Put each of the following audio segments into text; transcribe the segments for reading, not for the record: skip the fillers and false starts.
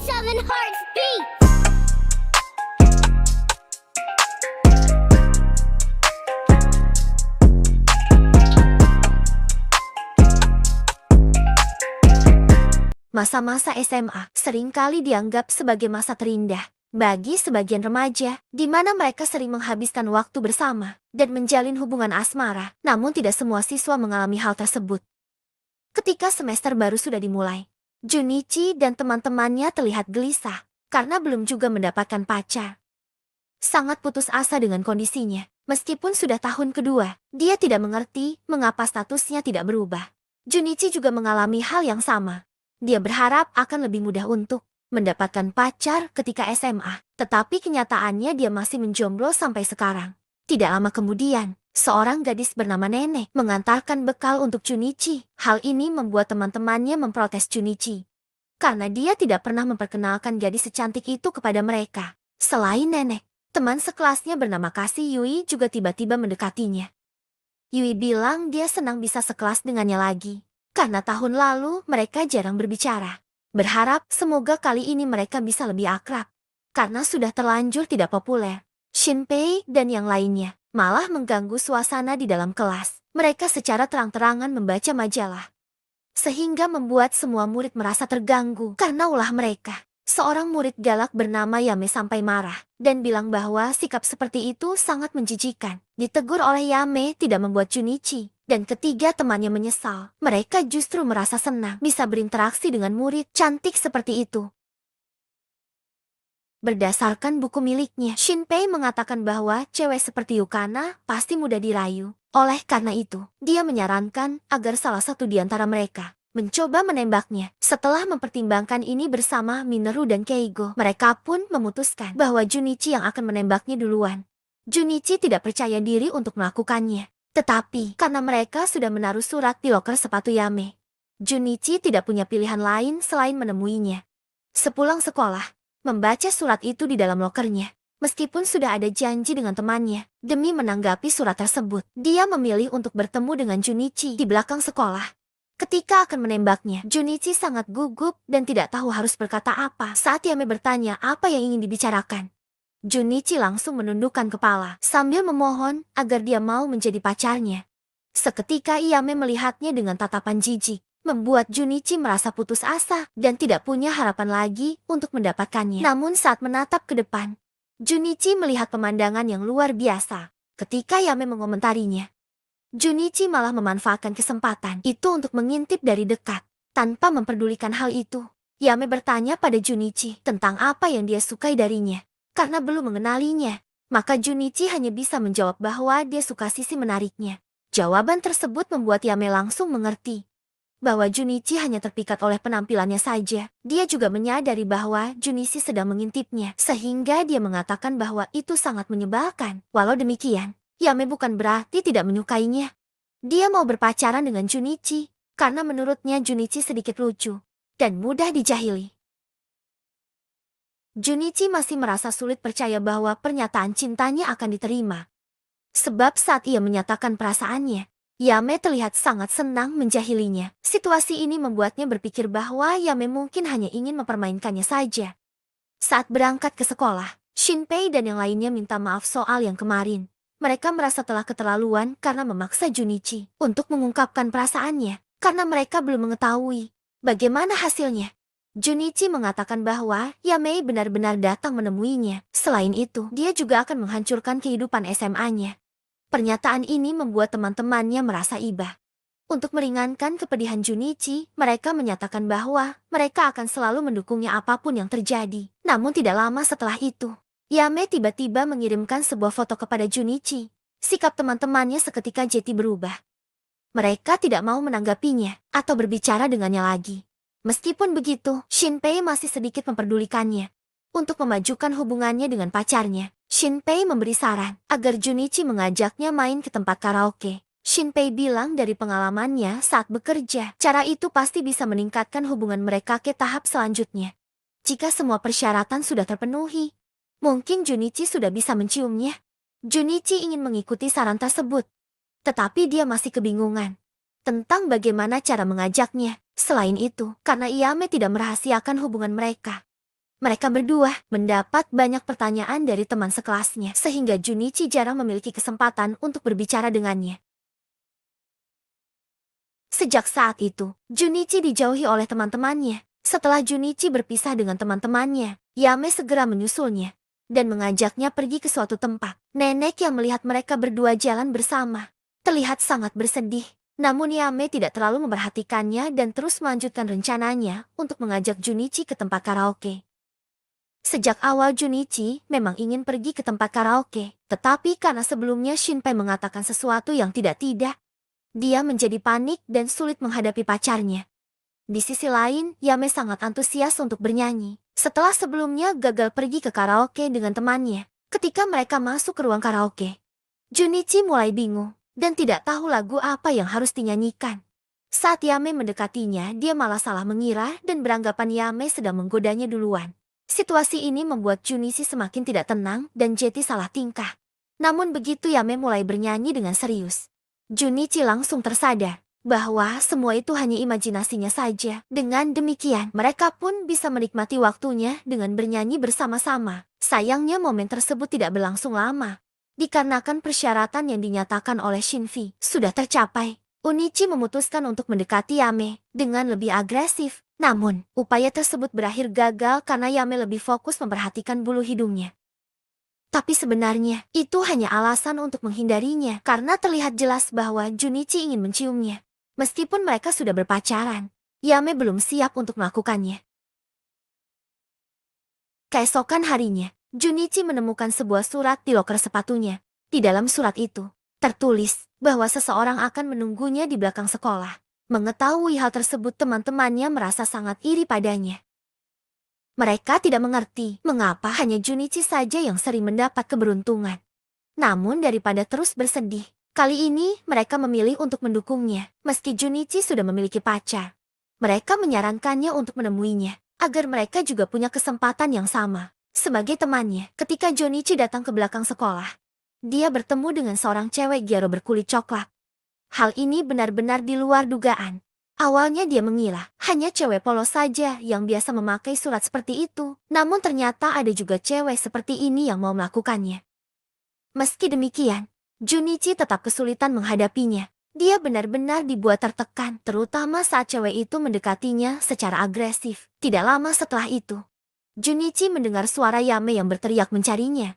Southern Hearts Beat. Masa-masa SMA seringkali dianggap sebagai masa terindah bagi sebagian remaja, di mana mereka sering menghabiskan waktu bersama dan menjalin hubungan asmara. Namun tidak semua siswa mengalami hal tersebut. Ketika semester baru sudah dimulai, Junichi dan teman-temannya terlihat gelisah karena belum juga mendapatkan pacar. Sangat putus asa dengan kondisinya. Meskipun sudah tahun kedua, dia tidak mengerti mengapa statusnya tidak berubah. Junichi juga mengalami hal yang sama. Dia berharap akan lebih mudah untuk mendapatkan pacar ketika SMA. Tetapi kenyataannya dia masih menjomblo sampai sekarang. Tidak lama kemudian, seorang gadis bernama Nenek mengantarkan bekal untuk Junichi. Hal ini membuat teman-temannya memprotes Junichi, karena dia tidak pernah memperkenalkan gadis secantik itu kepada mereka. Selain Nenek, teman sekelasnya bernama Kasih Yui juga tiba-tiba mendekatinya. Yui bilang dia senang bisa sekelas dengannya lagi, karena tahun lalu mereka jarang berbicara. Berharap semoga kali ini mereka bisa lebih akrab, karena sudah terlanjur tidak populer. Shinpei dan yang lainnya malah mengganggu suasana di dalam kelas. Mereka secara terang-terangan membaca majalah, sehingga membuat semua murid merasa terganggu karena ulah mereka. Seorang murid galak bernama Yame sampai marah dan bilang bahwa sikap seperti itu sangat menjijikan. Ditegur oleh Yame tidak membuat Junichi dan ketiga temannya menyesal. Mereka justru merasa senang bisa berinteraksi dengan murid cantik seperti itu. Berdasarkan buku miliknya, Shinpei mengatakan bahwa cewek seperti Yukana pasti mudah dirayu. Oleh karena itu, dia menyarankan agar salah satu di antara mereka mencoba menembaknya. Setelah mempertimbangkan ini bersama Minoru dan Keigo, mereka pun memutuskan bahwa Junichi yang akan menembaknya duluan. Junichi tidak percaya diri untuk melakukannya. Tetapi, karena mereka sudah menaruh surat di loker sepatu Yame, Junichi tidak punya pilihan lain selain menemuinya. Sepulang sekolah, membaca surat itu di dalam lokernya. Meskipun sudah ada janji dengan temannya, demi menanggapi surat tersebut, dia memilih untuk bertemu dengan Junichi di belakang sekolah. Ketika akan menembaknya, Junichi sangat gugup dan tidak tahu harus berkata apa saat Yame bertanya apa yang ingin dibicarakan. Junichi langsung menundukkan kepala sambil memohon agar dia mau menjadi pacarnya. Seketika Yame melihatnya dengan tatapan jijik, membuat Junichi merasa putus asa dan tidak punya harapan lagi untuk mendapatkannya. Namun saat menatap ke depan, Junichi melihat pemandangan yang luar biasa. Ketika Yame mengomentarinya, Junichi malah memanfaatkan kesempatan itu untuk mengintip dari dekat. Tanpa memperdulikan hal itu, Yame bertanya pada Junichi tentang apa yang dia sukai darinya. Karena belum mengenalinya, maka Junichi hanya bisa menjawab bahwa dia suka sisi menariknya. Jawaban tersebut membuat Yame langsung mengerti bahwa Junichi hanya terpikat oleh penampilannya saja. Dia juga menyadari bahwa Junichi sedang mengintipnya, sehingga dia mengatakan bahwa itu sangat menyebalkan. Walau demikian, Yame bukan berarti tidak menyukainya. Dia mau berpacaran dengan Junichi, karena menurutnya Junichi sedikit lucu dan mudah dijahili. Junichi masih merasa sulit percaya bahwa pernyataan cintanya akan diterima. Sebab saat ia menyatakan perasaannya, Yame terlihat sangat senang menjahilinya. Situasi ini membuatnya berpikir bahwa Yame mungkin hanya ingin mempermainkannya saja. Saat berangkat ke sekolah, Shinpei dan yang lainnya minta maaf soal yang kemarin. Mereka merasa telah keterlaluan karena memaksa Junichi untuk mengungkapkan perasaannya, karena mereka belum mengetahui bagaimana hasilnya. Junichi mengatakan bahwa Yame benar-benar datang menemuinya. Selain itu, dia juga akan menghancurkan kehidupan SMA-nya. Pernyataan ini membuat teman-temannya merasa iba. Untuk meringankan kepedihan Junichi, mereka menyatakan bahwa mereka akan selalu mendukungnya apapun yang terjadi. Namun tidak lama setelah itu, Yame tiba-tiba mengirimkan sebuah foto kepada Junichi. Sikap teman-temannya seketika jadi berubah. Mereka tidak mau menanggapinya atau berbicara dengannya lagi. Meskipun begitu, Shinpei masih sedikit memperdulikannya. Untuk memajukan hubungannya dengan pacarnya, Shinpei memberi saran agar Junichi mengajaknya main ke tempat karaoke. Shinpei bilang dari pengalamannya saat bekerja, cara itu pasti bisa meningkatkan hubungan mereka ke tahap selanjutnya. Jika semua persyaratan sudah terpenuhi, mungkin Junichi sudah bisa menciumnya. Junichi ingin mengikuti saran tersebut, tetapi dia masih kebingungan tentang bagaimana cara mengajaknya. Selain itu, karena Yame tidak merahasiakan hubungan mereka, Mereka berdua mendapat banyak pertanyaan dari teman sekelasnya, sehingga Junichi jarang memiliki kesempatan untuk berbicara dengannya. Sejak saat itu, Junichi dijauhi oleh teman-temannya. Setelah Junichi berpisah dengan teman-temannya, Yame segera menyusulnya dan mengajaknya pergi ke suatu tempat. Nenek yang melihat mereka berdua jalan bersama terlihat sangat bersedih. Namun Yame tidak terlalu memperhatikannya dan terus melanjutkan rencananya untuk mengajak Junichi ke tempat karaoke. Sejak awal Junichi memang ingin pergi ke tempat karaoke, tetapi karena sebelumnya Shinpei mengatakan sesuatu yang tidak-tidak, dia menjadi panik dan sulit menghadapi pacarnya. Di sisi lain, Yame sangat antusias untuk bernyanyi. Setelah sebelumnya gagal pergi ke karaoke dengan temannya, ketika mereka masuk ke ruang karaoke, Junichi mulai bingung dan tidak tahu lagu apa yang harus dinyanyikan. Saat Yame mendekatinya, dia malah salah mengira dan beranggapan Yame sedang menggodanya duluan. Situasi ini membuat Junichi semakin tidak tenang dan Jetty salah tingkah. Namun begitu Yame mulai bernyanyi dengan serius, Junichi langsung tersadar bahwa semua itu hanya imajinasinya saja. Dengan demikian, mereka pun bisa menikmati waktunya dengan bernyanyi bersama-sama. Sayangnya momen tersebut tidak berlangsung lama. Dikarenakan persyaratan yang dinyatakan oleh Shinfi sudah tercapai, Unichi memutuskan untuk mendekati Yame dengan lebih agresif. Namun, upaya tersebut berakhir gagal karena Yame lebih fokus memperhatikan bulu hidungnya. Tapi sebenarnya, itu hanya alasan untuk menghindarinya karena terlihat jelas bahwa Junichi ingin menciumnya. Meskipun mereka sudah berpacaran, Yame belum siap untuk melakukannya. Keesokan harinya, Junichi menemukan sebuah surat di loker sepatunya. Di dalam surat itu, tertulis bahwa seseorang akan menunggunya di belakang sekolah. Mengetahui hal tersebut, teman-temannya merasa sangat iri padanya. Mereka tidak mengerti mengapa hanya Junichi saja yang sering mendapat keberuntungan. Namun daripada terus bersedih, kali ini mereka memilih untuk mendukungnya. Meski Junichi sudah memiliki pacar, mereka menyarankannya untuk menemuinya, agar mereka juga punya kesempatan yang sama. Sebagai temannya, ketika Junichi datang ke belakang sekolah, dia bertemu dengan seorang cewek gyaro berkulit coklat. Hal ini benar-benar di luar dugaan. Awalnya dia mengira hanya cewek polos saja yang biasa memakai surat seperti itu. Namun ternyata ada juga cewek seperti ini yang mau melakukannya. Meski demikian, Junichi tetap kesulitan menghadapinya. Dia benar-benar dibuat tertekan, terutama saat cewek itu mendekatinya secara agresif. Tidak lama setelah itu, Junichi mendengar suara Yame yang berteriak mencarinya.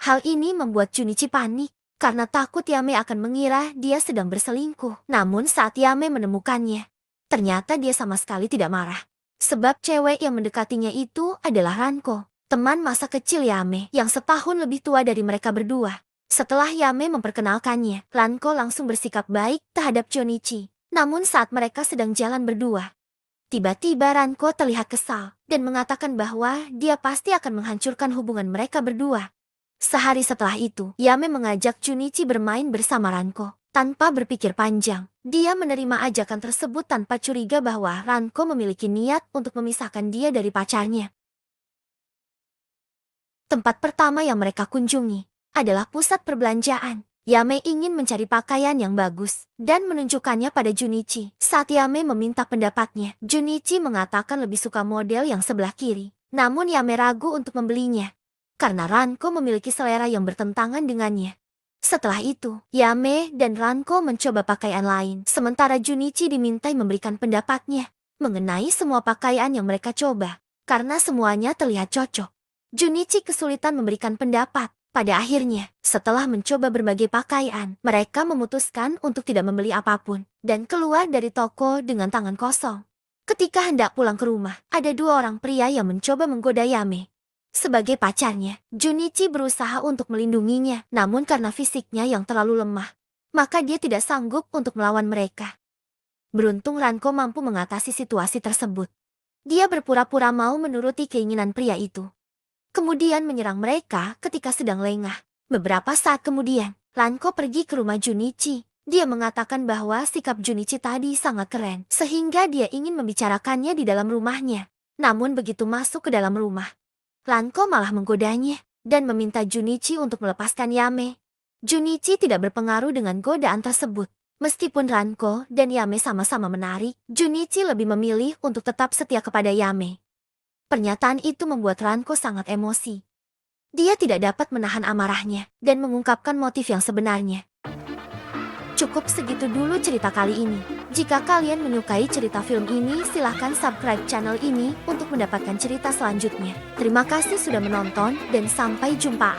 Hal ini membuat Junichi panik, karena takut Yame akan mengira dia sedang berselingkuh. Namun saat Yame menemukannya, ternyata dia sama sekali tidak marah. Sebab cewek yang mendekatinya itu adalah Ranko, teman masa kecil Yame yang setahun lebih tua dari mereka berdua. Setelah Yame memperkenalkannya, Ranko langsung bersikap baik terhadap Junichi. Namun saat mereka sedang jalan berdua, tiba-tiba Ranko terlihat kesal dan mengatakan bahwa dia pasti akan menghancurkan hubungan mereka berdua. Sehari setelah itu, Yame mengajak Junichi bermain bersama Ranko. Tanpa berpikir panjang, dia menerima ajakan tersebut tanpa curiga bahwa Ranko memiliki niat untuk memisahkan dia dari pacarnya. Tempat pertama yang mereka kunjungi adalah pusat perbelanjaan. Yame ingin mencari pakaian yang bagus dan menunjukkannya pada Junichi. Saat Yame meminta pendapatnya, Junichi mengatakan lebih suka model yang sebelah kiri. Namun Yame ragu untuk membelinya karena Ranko memiliki selera yang bertentangan dengannya. Setelah itu, Yame dan Ranko mencoba pakaian lain, sementara Junichi dimintai memberikan pendapatnya mengenai semua pakaian yang mereka coba, karena semuanya terlihat cocok. Junichi kesulitan memberikan pendapat. Pada akhirnya, setelah mencoba berbagai pakaian, mereka memutuskan untuk tidak membeli apapun dan keluar dari toko dengan tangan kosong. Ketika hendak pulang ke rumah, ada dua orang pria yang mencoba menggoda Yame. Sebagai pacarnya, Junichi berusaha untuk melindunginya, namun karena fisiknya yang terlalu lemah, maka dia tidak sanggup untuk melawan mereka. Beruntung Ranko mampu mengatasi situasi tersebut. Dia berpura-pura mau menuruti keinginan pria itu, kemudian menyerang mereka ketika sedang lengah. Beberapa saat kemudian, Ranko pergi ke rumah Junichi. Dia mengatakan bahwa sikap Junichi tadi sangat keren, sehingga dia ingin membicarakannya di dalam rumahnya. Namun begitu masuk ke dalam rumah, Ranko malah menggodanya dan meminta Junichi untuk melepaskan Yame. Junichi tidak berpengaruh dengan godaan tersebut. Meskipun Ranko dan Yame sama-sama menarik, Junichi lebih memilih untuk tetap setia kepada Yame. Pernyataan itu membuat Ranko sangat emosi. Dia tidak dapat menahan amarahnya dan mengungkapkan motif yang sebenarnya. Cukup segitu dulu cerita kali ini. Jika kalian menyukai cerita film ini, silahkan subscribe channel ini untuk mendapatkan cerita selanjutnya. Terima kasih sudah menonton dan sampai jumpa.